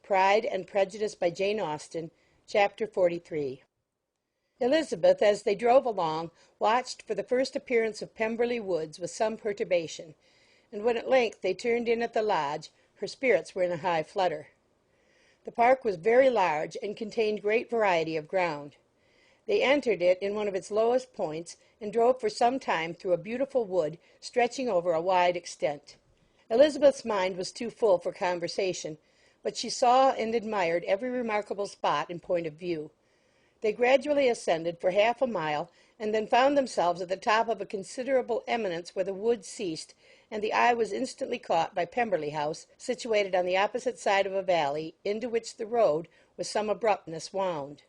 Pride and Prejudice by Jane Austen, Chapter 43. Elizabeth, as they drove along, watched for the first appearance of Pemberley Woods with some perturbation, and when at length they turned in at the lodge, her spirits were in a high flutter. The park was very large, and contained great variety of ground. They entered it in one of its lowest points, and drove for some time through a beautiful wood stretching over a wide extent. Elizabeth's mind was too full for conversation, but she saw and admired every remarkable spot in point of view. They gradually ascended for half a mile, and then found themselves at the top of a considerable eminence where the wood ceased, and the eye was instantly caught by Pemberley House, situated on the opposite side of a valley, into which the road, with some abruptness, wound.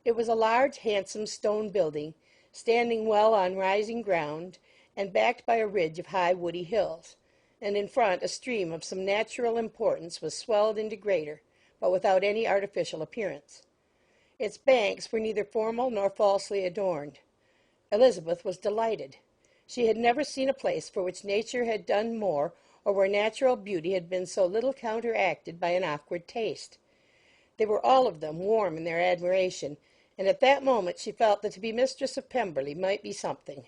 It was a large, handsome stone building, standing well on rising ground, and backed by a ridge of high woody hills, and in front a stream of some natural importance was swelled into greater, but without any artificial appearance. Its banks were neither formal nor falsely adorned. Elizabeth was delighted. She had never seen a place for which nature had done more, or where natural beauty had been so little counteracted by an awkward taste. They were all of them warm in their admiration, and at that moment she felt that to be mistress of Pemberley might be something.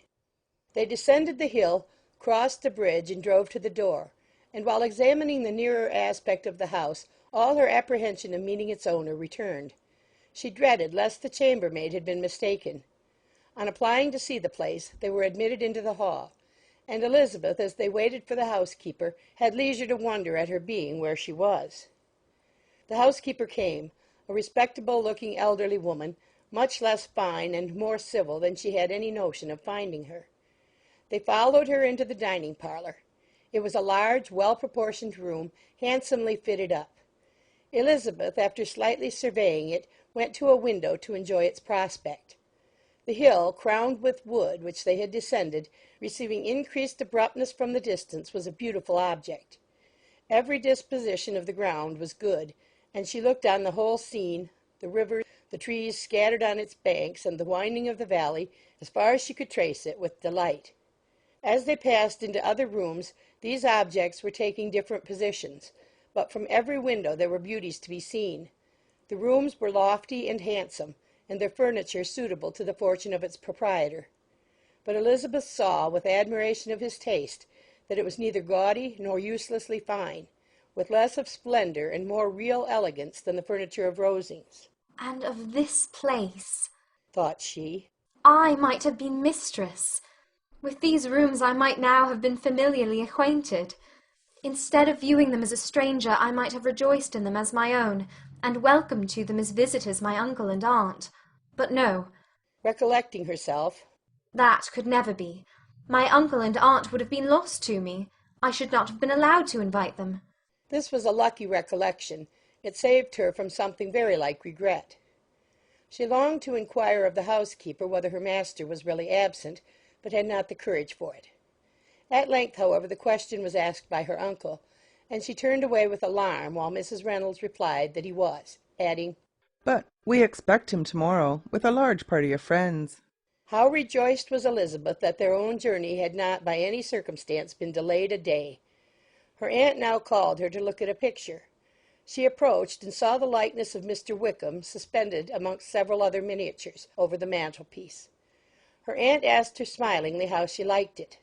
They descended the hill, crossed the bridge, and drove to the door, and while examining the nearer aspect of the house, all her apprehension of meeting its owner returned. She dreaded lest the chambermaid had been mistaken. On applying to see the place, they were admitted into the hall, and Elizabeth, as they waited for the housekeeper, had leisure to wonder at her being where she was. The housekeeper came, a respectable-looking elderly woman, much less fine and more civil than she had any notion of finding her. They followed her into the dining parlour. It was a large, well-proportioned room, handsomely fitted up. Elizabeth, after slightly surveying it, went to a window to enjoy its prospect. The hill, crowned with wood, which they had descended, receiving increased abruptness from the distance, was a beautiful object. Every disposition of the ground was good, and she looked on the whole scene, the river, the trees scattered on its banks, and the winding of the valley, as far as she could trace it, with delight. As they passed into other rooms, these objects were taking different positions, but from every window there were beauties to be seen. The rooms were lofty and handsome, and their furniture suitable to the fortune of its proprietor. But Elizabeth saw, with admiration of his taste, that it was neither gaudy nor uselessly fine, with less of splendour and more real elegance than the furniture of Rosings. "And of this place," thought she, "I might have been mistress. With these rooms I might now have been familiarly acquainted. Instead of viewing them as a stranger, I might have rejoiced in them as my own, and welcomed to them as visitors my uncle and aunt. But no," recollecting herself, "that could never be. My uncle and aunt would have been lost to me. I should not have been allowed to invite them." This was a lucky recollection. It saved her from something very like regret. She longed to inquire of the housekeeper whether her master was really absent, but had not the courage for it. At length, however, the question was asked by her uncle, and she turned away with alarm, while Mrs. Reynolds replied that he was, adding, "But we expect him tomorrow, with a large party of friends." How rejoiced was Elizabeth that their own journey had not by any circumstance been delayed a day. Her aunt now called her to look at a picture. She approached and saw the likeness of Mr. Wickham suspended amongst several other miniatures over the mantelpiece. Her aunt asked her smilingly how she liked it.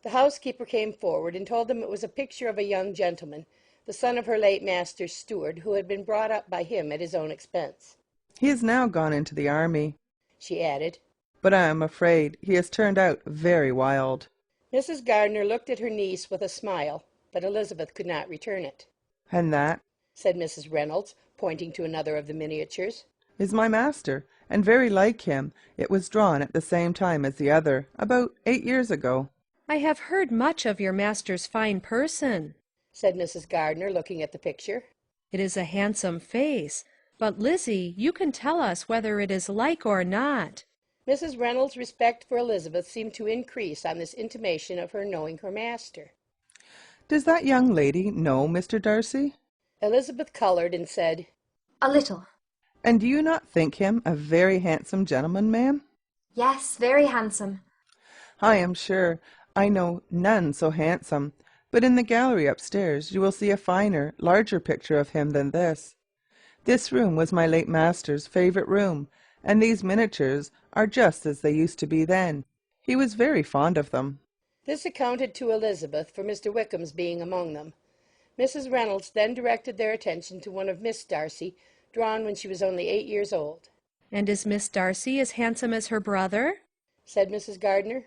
The housekeeper came forward and told them it was a picture of a young gentleman, the son of her late master's steward, who had been brought up by him at his own expense. "He is now gone into the army," she added, "but I am afraid he has turned out very wild." Mrs. Gardiner looked at her niece with a smile, but Elizabeth could not return it. "And that," said Mrs. Reynolds, pointing to another of the miniatures, "is my master, and very like him. It was drawn at the same time as the other, about 8 years ago." "I have heard much of your master's fine person," said Mrs. Gardiner, looking at the picture. "It is a handsome face, but Lizzie, you can tell us whether it is like or not." Mrs. Reynolds' respect for Elizabeth seemed to increase on this intimation of her knowing her master. "Does that young lady know Mr. Darcy?" Elizabeth coloured and said, "A little." "And do you not think him a very handsome gentleman, ma'am?" "Yes, very handsome." "I am sure I know none so handsome. but in the gallery upstairs you will see a finer, larger picture of him than this. This room was my late master's favourite room, and these miniatures are just as they used to be then. He was very fond of them." This accounted to Elizabeth for Mr. Wickham's being among them. Mrs. Reynolds then directed their attention to one of Miss Darcy, drawn when she was only 8 years old. "And is Miss Darcy as handsome as her brother?" said Mrs. Gardiner.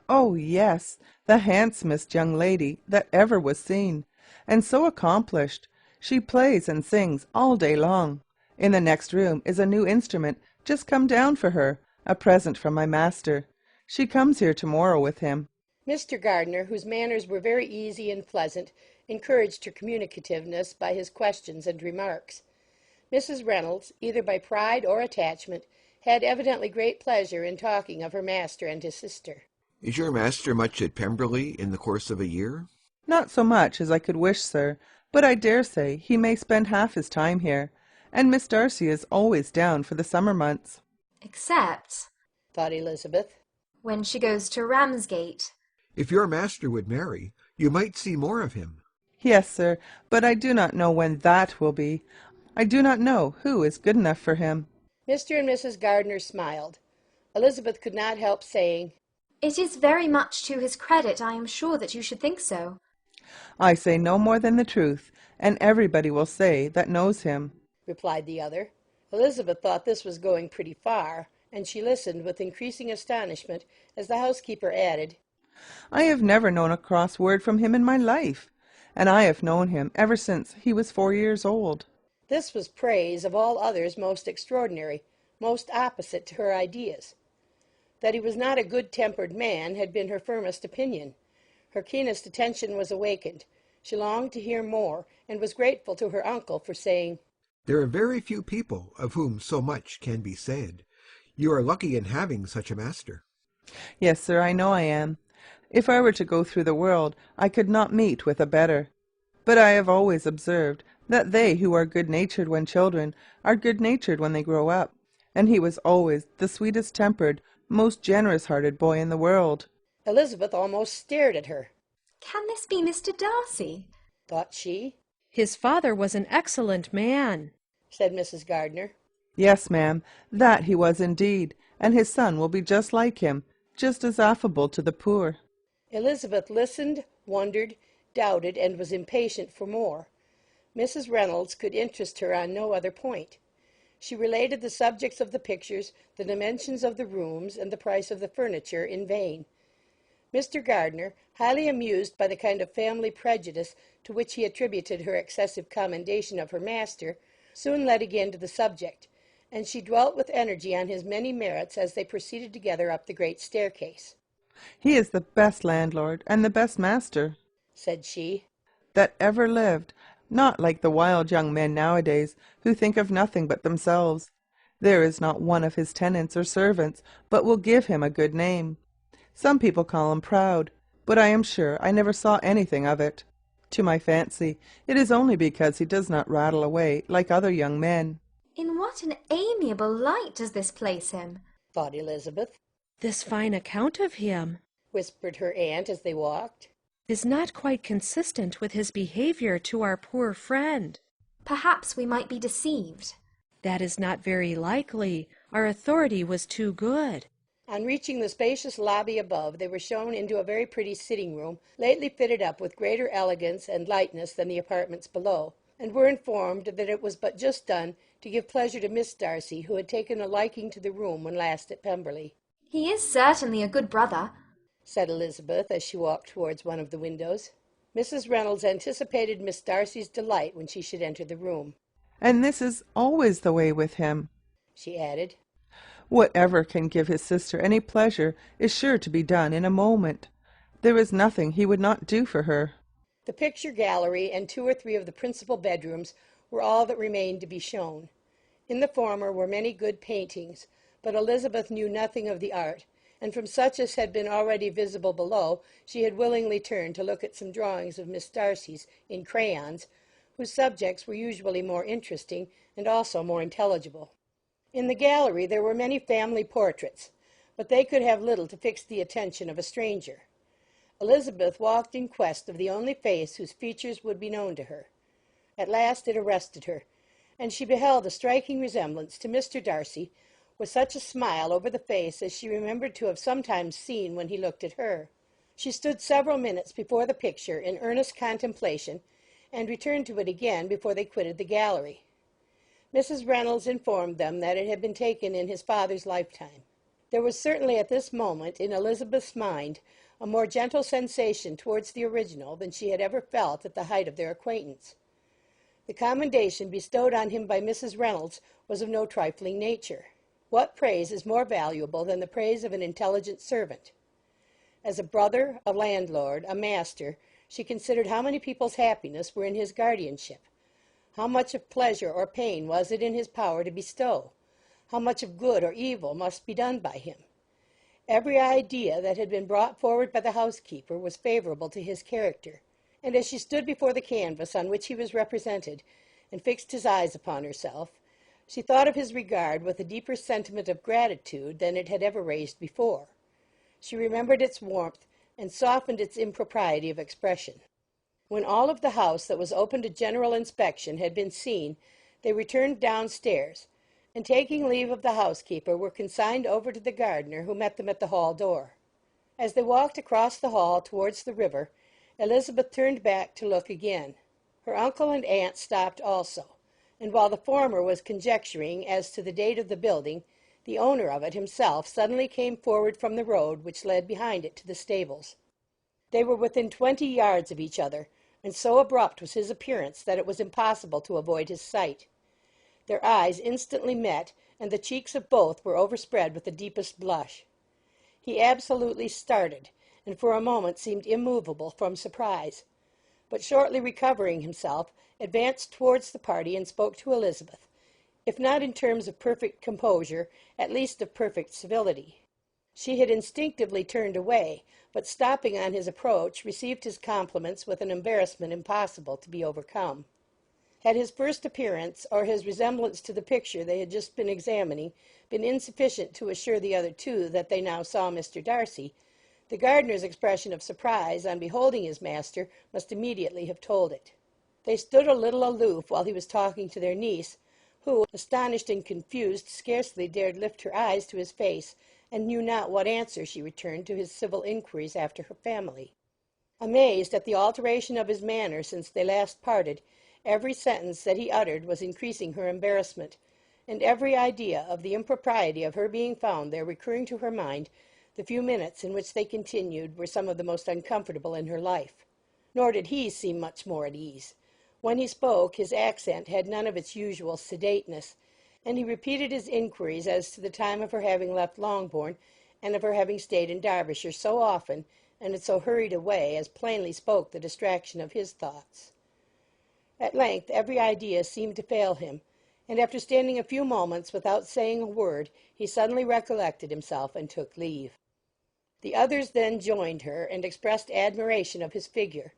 "Oh, yes, the handsomest young lady that ever was seen, and so accomplished. She plays and sings all day long. In the next room is a new instrument just come down for her, a present from my master. She comes here to-morrow with him." Mr. Gardiner, whose manners were very easy and pleasant, encouraged her communicativeness by his questions and remarks. Mrs. Reynolds, either by pride or attachment, had evidently great pleasure in talking of her master and his sister. "Is your master much at Pemberley in the course of a year?" "Not so much as I could wish, sir, but I dare say he may spend half his time here, and Miss Darcy is always down for the summer months." Except, thought Elizabeth, when she goes to Ramsgate. "If your master would marry, you might see more of him." "Yes, sir, but I do not know when that will be. I do not know who is good enough for him." Mr. and Mrs. Gardiner smiled. Elizabeth could not help saying, "It is very much to his credit, I am sure, that you should think so." "I say no more than the truth, and everybody will say that knows him," replied the other. Elizabeth thought this was going pretty far, and she listened with increasing astonishment as the housekeeper added, "I have never known a cross word from him in my life, and I have known him ever since he was 4 years old." This was praise of all others most extraordinary, most opposite to her ideas. That he was not a good-tempered man had been her firmest opinion. Her keenest attention was awakened. She longed to hear more, and was grateful to her uncle for saying, "There are very few people of whom so much can be said. You are lucky in having such a master." "Yes, sir, I know I am. If I were to go through the world, I could not meet with a better. But I have always observed that they who are good-natured when children are good-natured when they grow up, and he was always the sweetest-tempered, most generous-hearted boy in the world." Elizabeth almost stared at her. "Can this be Mr. Darcy?" thought she. "His father was an excellent man," said Mrs. Gardiner. "Yes, ma'am, that he was indeed, and his son will be just like him, just as affable to the poor." Elizabeth listened, wondered, doubted, and was impatient for more. Mrs. Reynolds could interest her on no other point. She related the subjects of the pictures, the dimensions of the rooms, and the price of the furniture in vain. Mr. Gardiner, highly amused by the kind of family prejudice to which he attributed her excessive commendation of her master, soon led again to the subject, and she dwelt with energy on his many merits as they proceeded together up the great staircase. "He is the best landlord and the best master," said she, "that ever lived, not like the wild young men nowadays who think of nothing but themselves. There is not one of his tenants or servants but will give him a good name. Some people call him proud, but I am sure I never saw anything of it. To my fancy, it is only because he does not rattle away like other young men." "In what an amiable light does this place him?" thought Elizabeth. "This fine account of him," whispered her aunt as they walked, "is not quite consistent with his behavior to our poor friend." "Perhaps we might be deceived." "That is not very likely. Our authority was too good." On reaching the spacious lobby above, they were shown into a very pretty sitting-room, lately fitted up with greater elegance and lightness than the apartments below, and were informed that it was but just done to give pleasure to Miss Darcy, who had taken a liking to the room when last at Pemberley. "He is certainly a good brother," said Elizabeth as she walked towards one of the windows. Mrs. Reynolds anticipated Miss Darcy's delight when she should enter the room. "And this is always the way with him," she added. "Whatever can give his sister any pleasure is sure to be done in a moment. There is nothing he would not do for her." The picture gallery and 2 or 3 of the principal bedrooms were all that remained to be shown. In the former were many good paintings, but Elizabeth knew nothing of the art, and from such as had been already visible below she had willingly turned to look at some drawings of Miss Darcy's in crayons, whose subjects were usually more interesting and also more intelligible. In the gallery there were many family portraits, but they could have little to fix the attention of a stranger. Elizabeth walked in quest of the only face whose features would be known to her. At last it arrested her, and she beheld a striking resemblance to Mr. Darcy, with such a smile over the face as she remembered to have sometimes seen when he looked at her. She stood several minutes before the picture in earnest contemplation, and returned to it again before they quitted the gallery. Mrs. Reynolds informed them that it had been taken in his father's lifetime. There was certainly at this moment in Elizabeth's mind a more gentle sensation towards the original than she had ever felt at the height of their acquaintance. The commendation bestowed on him by Mrs. Reynolds was of no trifling nature. What praise is more valuable than the praise of an intelligent servant? As a brother, a landlord, a master, she considered how many people's happiness were in his guardianship. How much of pleasure or pain was it in his power to bestow? How much of good or evil must be done by him? Every idea that had been brought forward by the housekeeper was favorable to his character, and as she stood before the canvas on which he was represented, and fixed his eyes upon herself, she thought of his regard with a deeper sentiment of gratitude than it had ever raised before. She remembered its warmth, and softened its impropriety of expression. When all of the house that was open to general inspection had been seen, they returned downstairs, and taking leave of the housekeeper were consigned over to the gardener, who met them at the hall door. As they walked across the hall towards the river, Elizabeth turned back to look again. Her uncle and aunt stopped also, and while the former was conjecturing as to the date of the building, the owner of it himself suddenly came forward from the road which led behind it to the stables. They were within 20 yards of each other, and so abrupt was his appearance that it was impossible to avoid his sight. Their eyes instantly met, and the cheeks of both were overspread with the deepest blush. He absolutely started, and for a moment seemed immovable from surprise, but shortly recovering himself, advanced towards the party and spoke to Elizabeth, if not in terms of perfect composure, at least of perfect civility. She had instinctively turned away, but stopping on his approach, received his compliments with an embarrassment impossible to be overcome. Had his first appearance, or his resemblance to the picture they had just been examining, been insufficient to assure the other two that they now saw Mr. Darcy, the gardener's expression of surprise on beholding his master must immediately have told it. They stood a little aloof while he was talking to their niece, who, astonished and confused, scarcely dared lift her eyes to his face, and knew not what answer she returned to his civil inquiries after her family. Amazed at the alteration of his manner since they last parted, every sentence that he uttered was increasing her embarrassment, and every idea of the impropriety of her being found there recurring to her mind, the few minutes in which they continued were some of the most uncomfortable in her life. Nor did he seem much more at ease. When he spoke, his accent had none of its usual sedateness, and he repeated his inquiries as to the time of her having left Longbourn, and of her having stayed in Derbyshire so often, and in so hurried a way, as plainly spoke the distraction of his thoughts. At length every idea seemed to fail him, and after standing a few moments without saying a word, he suddenly recollected himself and took leave. The others then joined her, and expressed admiration of his figure,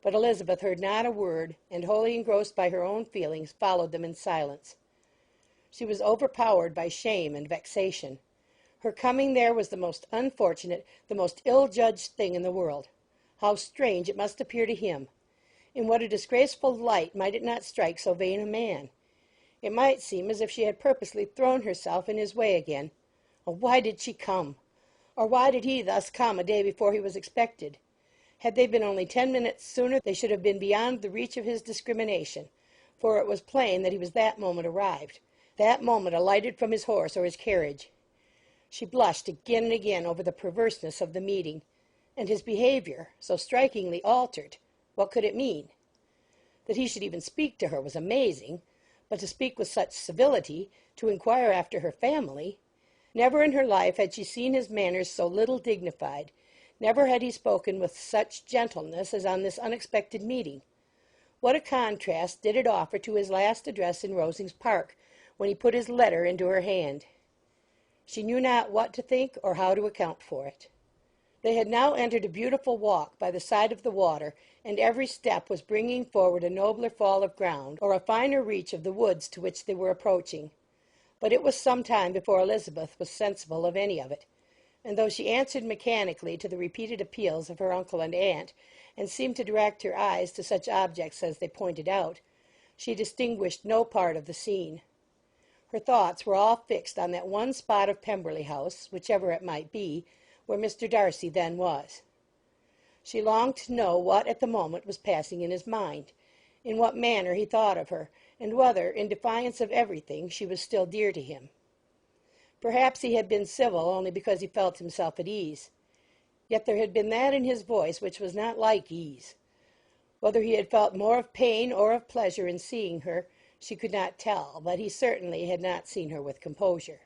but Elizabeth heard not a word, and wholly engrossed by her own feelings, followed them in silence. She was overpowered by shame and vexation. Her coming there was the most unfortunate, the most ill-judged thing in the world. How strange it must appear to him! In what a disgraceful light might it not strike so vain a man! It might seem as if she had purposely thrown herself in his way again. Oh, why did she come? Or why did he thus come a day before he was expected? Had they been only 10 minutes sooner, they should have been beyond the reach of his discrimination, for it was plain that he was that moment arrived, that moment alighted from his horse or his carriage. She blushed again and again over the perverseness of the meeting, and his behavior, so strikingly altered. What could it mean? That he should even speak to her was amazing, but to speak with such civility, to inquire after her family. Never in her life had she seen his manners so little dignified. Never had he spoken with such gentleness as on this unexpected meeting. What a contrast did it offer to his last address in Rosings Park, when he put his letter into her hand. She knew not what to think or how to account for it. They had now entered a beautiful walk by the side of the water, and every step was bringing forward a nobler fall of ground, or a finer reach of the woods to which they were approaching. But it was some time before Elizabeth was sensible of any of it. and though she answered mechanically to the repeated appeals of her uncle and aunt, and seemed to direct her eyes to such objects as they pointed out, she distinguished no part of the scene. Her thoughts were all fixed on that one spot of Pemberley House, whichever it might be, where Mr. Darcy then was. She longed to know what at the moment was passing in his mind, in what manner he thought of her, and whether, in defiance of everything, she was still dear to him. Perhaps he had been civil only because he felt himself at ease. Yet there had been that in his voice which was not like ease. Whether he had felt more of pain or of pleasure in seeing her, she could not tell, but he certainly had not seen her with composure.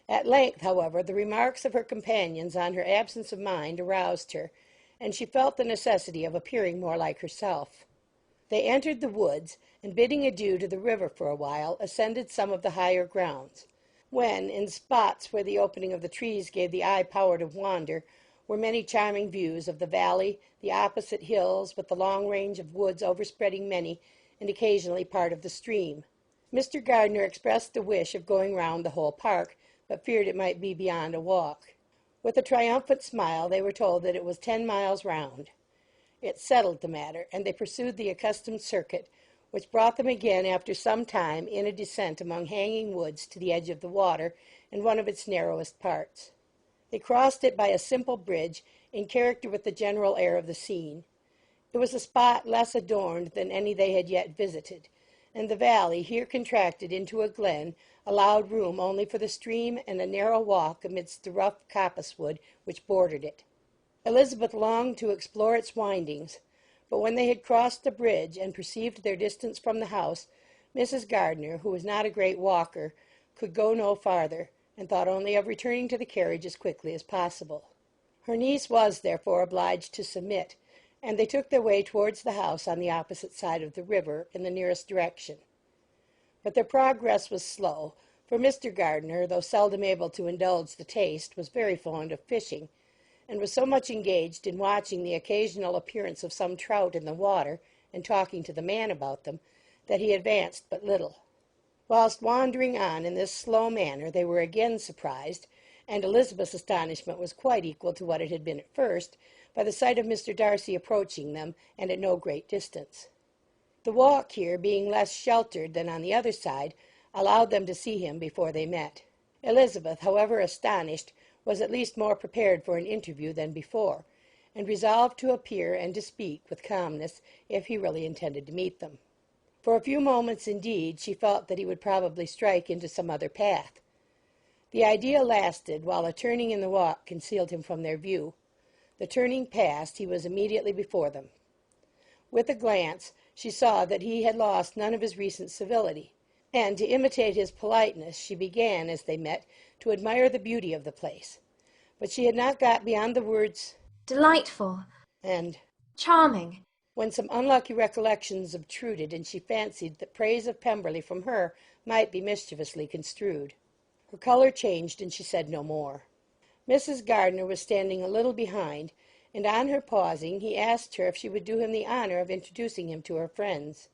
At length, however, the remarks of her companions on her absence of mind aroused her, and she felt the necessity of appearing more like herself. They entered the woods, and bidding adieu to the river for a while, ascended some of the higher grounds. When, in spots where the opening of the trees gave the eye power to wander, were many charming views of the valley, the opposite hills, with the long range of woods overspreading many, and occasionally part of the stream. Mr. Gardiner expressed the wish of going round the whole park, but feared it might be beyond a walk. With a triumphant smile they were told that it was 10 miles round. It settled the matter, and they pursued the accustomed circuit, which brought them again after some time in a descent among hanging woods to the edge of the water and one of its narrowest parts. They crossed it by a simple bridge, in character with the general air of the scene. It was a spot less adorned than any they had yet visited, and the valley, here contracted into a glen, allowed room only for the stream and a narrow walk amidst the rough coppice-wood which bordered it. Elizabeth longed to explore its windings, but when they had crossed the bridge and perceived their distance from the house, Mrs. Gardiner, who was not a great walker, could go no farther, and thought only of returning to the carriage as quickly as possible. Her niece was, therefore, obliged to submit, and they took their way towards the house on the opposite side of the river, in the nearest direction. But their progress was slow, for Mr. Gardiner, though seldom able to indulge the taste, was very fond of fishing, and was so much engaged in watching the occasional appearance of some trout in the water, and talking to the man about them, that he advanced but little. Whilst wandering on in this slow manner, they were again surprised, and Elizabeth's astonishment was quite equal to what it had been at first, by the sight of Mr. Darcy approaching them, and at no great distance. The walk here, being less sheltered than on the other side, allowed them to see him before they met. Elizabeth, however astonished, was at least more prepared for an interview than before, and resolved to appear and to speak with calmness if he really intended to meet them. For a few moments, indeed, she felt that he would probably strike into some other path. The idea lasted while a turning in the walk concealed him from their view. The turning past, he was immediately before them. With a glance, she saw that he had lost none of his recent civility, and to imitate his politeness she began, as they met, to admire the beauty of the place. But she had not got beyond the words "Delightful" and "charming," when some unlucky recollections obtruded, and she fancied that praise of Pemberley from her might be mischievously construed. Her colour changed, and she said no more. Mrs. Gardiner was standing a little behind, and on her pausing he asked her if she would do him the honour of introducing him to her friends.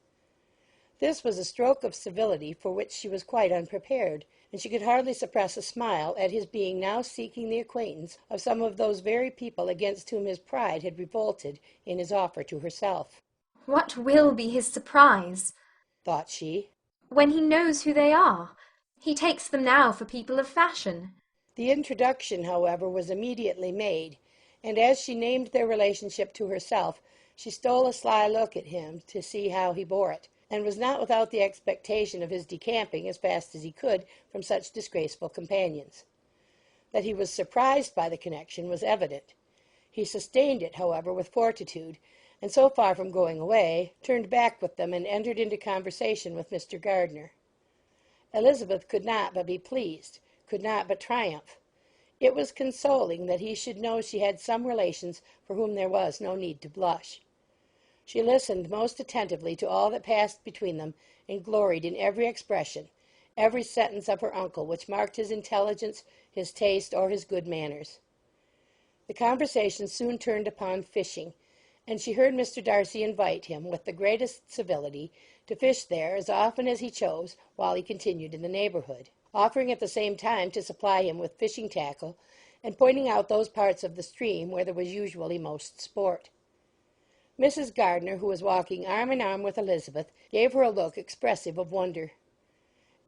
This was a stroke of civility for which she was quite unprepared, and she could hardly suppress a smile at his being now seeking the acquaintance of some of those very people against whom his pride had revolted in his offer to herself. "What will be his surprise," thought she, "when he knows who they are? He takes them now for people of fashion." The introduction, however, was immediately made, and as she named their relationship to herself, she stole a sly look at him to see how he bore it, and was not without the expectation of his decamping as fast as he could from such disgraceful companions. That he was surprised by the connection was evident. He sustained it, however, with fortitude, and so far from going away, turned back with them and entered into conversation with Mr. Gardiner. Elizabeth could not but be pleased, could not but triumph. It was consoling that he should know she had some relations for whom there was no need to blush. She listened most attentively to all that passed between them, and gloried in every expression, every sentence of her uncle which marked his intelligence, his taste, or his good manners. The conversation soon turned upon fishing, and she heard Mr. Darcy invite him, with the greatest civility, to fish there as often as he chose while he continued in the neighbourhood, offering at the same time to supply him with fishing tackle, and pointing out those parts of the stream where there was usually most sport. Mrs. Gardner, who was walking arm in arm with Elizabeth, gave her a look expressive of wonder.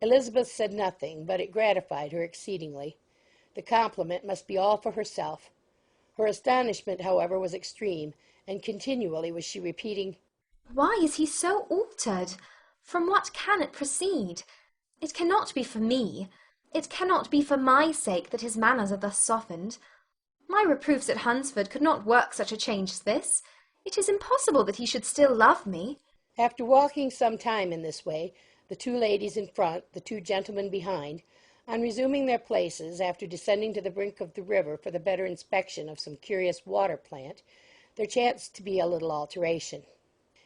Elizabeth said nothing, but it gratified her exceedingly. The compliment must be all for herself. Her astonishment, however, was extreme, and continually was she repeating, "Why is he so altered? From what can it proceed? It cannot be for me. It cannot be for my sake that his manners are thus softened. My reproofs at Hunsford could not work such a change as this. It is impossible that he should still love me." After walking some time in this way, the two ladies in front, the two gentlemen behind, on resuming their places after descending to the brink of the river for the better inspection of some curious water plant, there chanced to be a little alteration.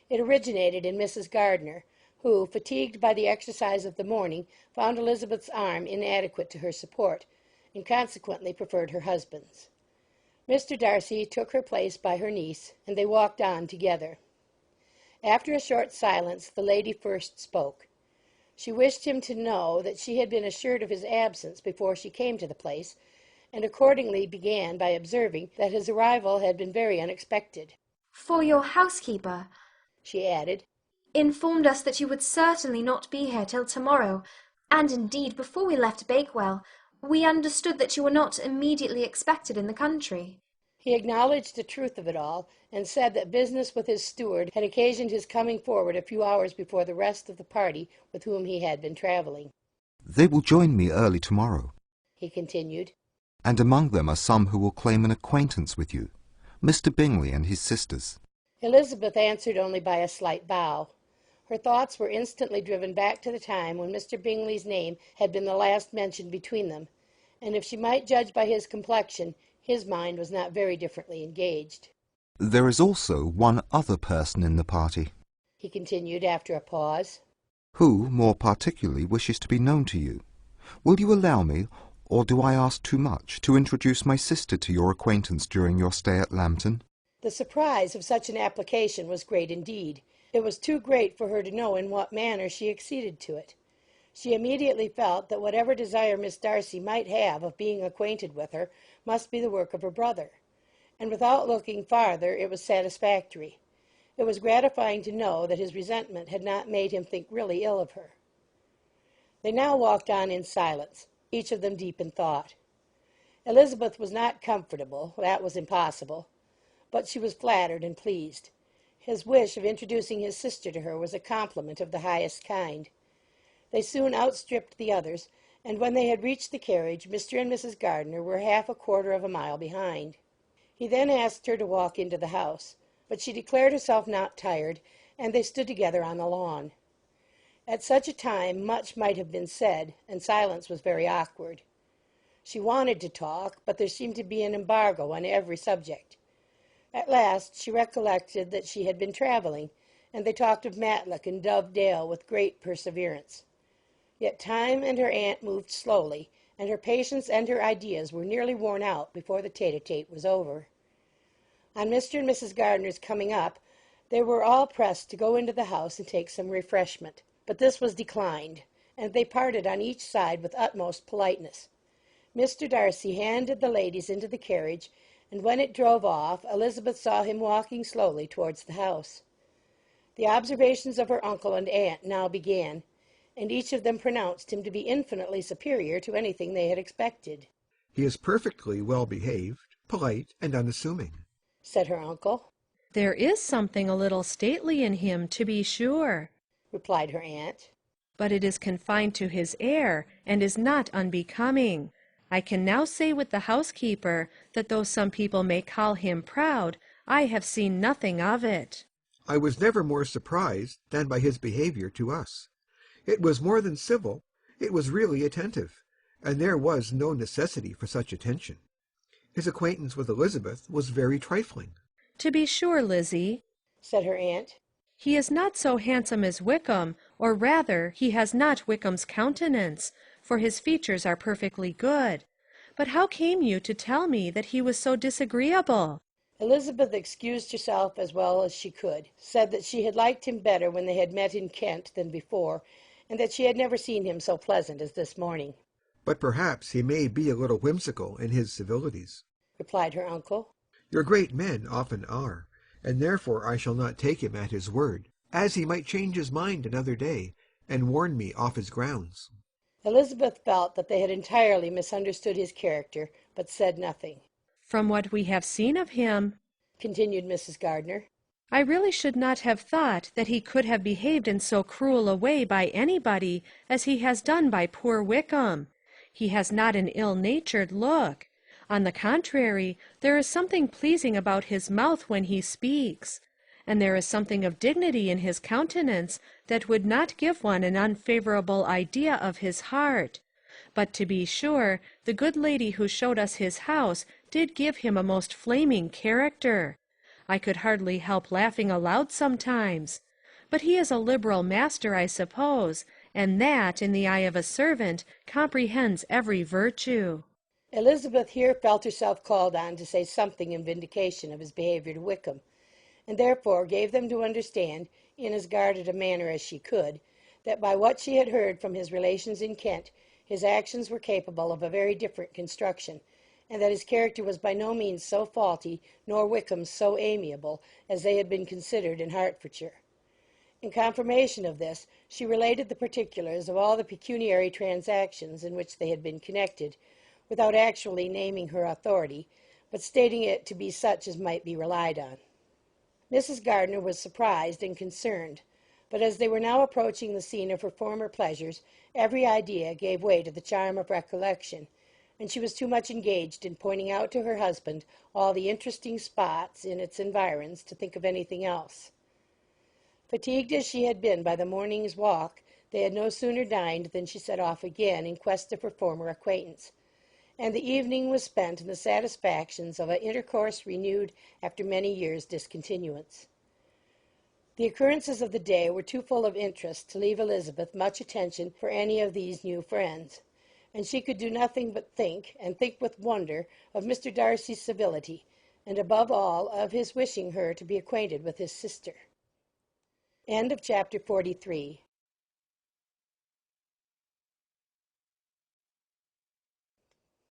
It originated in Mrs. Gardner, who, fatigued by the exercise of the morning, found Elizabeth's arm inadequate to her support, and consequently preferred her husband's. Mr. Darcy took her place by her niece, and they walked on together. After a short silence, the lady first spoke. She wished him to know that she had been assured of his absence before she came to the place, and accordingly began by observing that his arrival had been very unexpected. "For your housekeeper," she added, "informed us that you would certainly not be here till tomorrow, and indeed, before we left Bakewell, we understood that you were not immediately expected in the country." He acknowledged the truth of it all, and said that business with his steward had occasioned his coming forward a few hours before the rest of the party with whom he had been travelling. "They will join me early tomorrow," he continued, "and among them are some who will claim an acquaintance with you, Mr. Bingley and his sisters." Elizabeth answered only by a slight bow. Her thoughts were instantly driven back to the time when Mr. Bingley's name had been the last mentioned between them, and if she might judge by his complexion, his mind was not very differently engaged. "There is also one other person in the party," he continued after a pause, "who, more particularly, wishes to be known to you. Will you allow me, or do I ask too much, to introduce my sister to your acquaintance during your stay at Lambton?" The surprise of such an application was great indeed. It was too great for her to know in what manner she acceded to it. She immediately felt that whatever desire Miss Darcy might have of being acquainted with her must be the work of her brother, and without looking farther it was satisfactory. It was gratifying to know that his resentment had not made him think really ill of her. They now walked on in silence, each of them deep in thought. Elizabeth was not comfortable, that was impossible, but she was flattered and pleased. His wish of introducing his sister to her was a compliment of the highest kind. They soon outstripped the others, and when they had reached the carriage, Mr. and Mrs. Gardner were half a quarter of a mile behind. He then asked her to walk into the house, but she declared herself not tired, and they stood together on the lawn. At such a time much might have been said, and silence was very awkward. She wanted to talk, but there seemed to be an embargo on every subject. At last she recollected that she had been travelling, and they talked of Matlock and Dove Dale with great perseverance. Yet time and her aunt moved slowly, and her patience and her ideas were nearly worn out before the tete-a-tete was over. On Mr. and Mrs. Gardner's coming up, they were all pressed to go into the house and take some refreshment, but this was declined, and they parted on each side with utmost politeness. Mr. Darcy handed the ladies into the carriage, and when it drove off, Elizabeth saw him walking slowly towards the house. The observations of her uncle and aunt now began, and each of them pronounced him to be infinitely superior to anything they had expected. "He is perfectly well behaved, polite, and unassuming," said her uncle. "There is something a little stately in him, to be sure," replied her aunt. "but it is confined to his air, and is not unbecoming. I can now say with the housekeeper that though some people may call him proud, I have seen nothing of it." "I was never more surprised than by his behaviour to us. It was more than civil, it was really attentive, and there was no necessity for such attention. His acquaintance with Elizabeth was very trifling." "To be sure, Lizzie," said her aunt. "he is not so handsome as Wickham, or rather he has not Wickham's countenance, for his features are perfectly good. But how came you to tell me that he was so disagreeable?" Elizabeth excused herself as well as she could, said that she had liked him better when they had met in Kent than before, and that she had never seen him so pleasant as this morning. but perhaps he may be a little whimsical in his civilities," replied her uncle. "Your great men often are, and therefore I shall not take him at his word, as he might change his mind another day, and warn me off his grounds." Elizabeth felt that they had entirely misunderstood his character, but said nothing. From what we have seen of him, Continued Mrs. Gardner, I really should not have thought that he could have behaved in so cruel a way by anybody as he has done by poor Wickham. He has not an ill-natured look. On the contrary, there is something pleasing about his mouth when he speaks, and there is something of dignity in his countenance that would not give one an unfavourable idea of his heart. But to be sure, the good lady who showed us his house did give him a most flaming character. I could hardly help laughing aloud sometimes. But he is a liberal master, I suppose, and that, in the eye of a servant, comprehends every virtue. Elizabeth here felt herself called on to say something in vindication of his behaviour to Wickham, and therefore gave them to understand, in as guarded a manner as she could, that by what she had heard from his relations in Kent, his actions were capable of a very different construction, and that his character was by no means so faulty, nor Wickham's so amiable, as they had been considered in Hertfordshire. In confirmation of this, she related the particulars of all the pecuniary transactions in which they had been connected, without actually naming her authority, but stating it to be such as might be relied on. Mrs. Gardner was surprised and concerned, but as they were now approaching the scene of her former pleasures, every idea gave way to the charm of recollection, and she was too much engaged in pointing out to her husband all the interesting spots in its environs to think of anything else. Fatigued as she had been by the morning's walk, they had no sooner dined than she set off again in quest of her former acquaintance, and the evening was spent in the satisfactions of an intercourse renewed after many years' discontinuance. The occurrences of the day were too full of interest to leave Elizabeth much attention for any of these new friends, and she could do nothing but think, and think with wonder, of Mr. Darcy's civility, and above all of his wishing her to be acquainted with his sister. End of chapter 43.